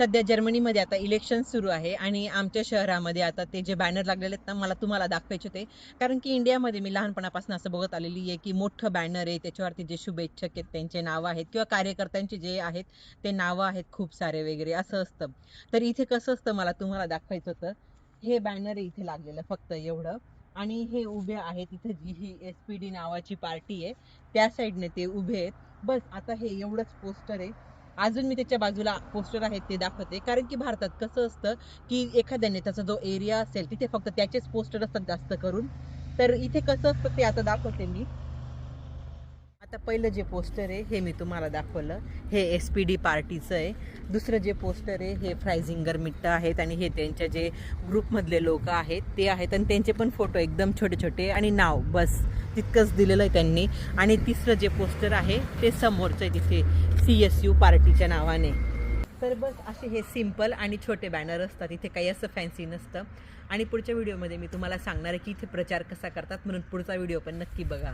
सध्या जर्मनीमध्ये आता इलेक्शन सुरू आहे आणि आमच्या शहरामध्ये आता ते जे बॅनर लागलेले आहेत ना, मला तुम्हाला दाखवायचे होते. कारण की इंडियामध्ये मी लहानपणापासून असं बघत आलेली आहे की मोठं बॅनर आहे, त्याच्यावरती जे शुभेच्छक आहेत त्यांचे नावं आहेत किंवा कार्यकर्त्यांचे जे आहेत ते नावं आहेत खूप सारे वगैरे असं असतं. तर इथे कसं असतं मला तुम्हाला दाखवायचं होतं. हे बॅनर आहे इथे लागलेलं फक्त एवढं. आणि हे उभे आहेत इथे, जी ही SPD नावाची पार्टी आहे त्या साईडने ते उभे आहेत. बस आता हे एवढंच पोस्टर आहे. अजून मी त्याच्या बाजूला पोस्टर आहेत ते दाखवते. कारण की भारतात कसं असतं की एखाद्या नेत्याचा जो एरिया असेल तिथे फक्त त्याचेच पोस्टर असतात जास्त करून. तर इथे कसं असतं ते आता दाखवते मी. आता पहिलं जे पोस्टर आहे हे मी तुम्हाला दाखवलं, हे SPD पार्टीचं आहे. दुसरं जे पोस्टर आहे हे फ्रायझिंगर मिट्ट आहेत आणि हे त्यांच्या जे ग्रुपमधले लोक आहेत ते आहेत आणि त्यांचे पण फोटो एकदम छोटे छोटे आणि नाव बस तितकंच दिलेलं आहे त्यांनी. आणि तिसरं जे पोस्टर आहे ते समोरचं आहे तिथे CSU पार्टीच्या नावाने. तर बस असे हे सिम्पल आणि छोटे बॅनर असतात, इथे काही असं फॅन्सी नसतं. आणि पुढच्या व्हिडिओमध्ये मी तुम्हाला सांगणार आहे की इथे प्रचार कसा करतात, म्हणून पुढचा व्हिडिओ पण नक्की बघा.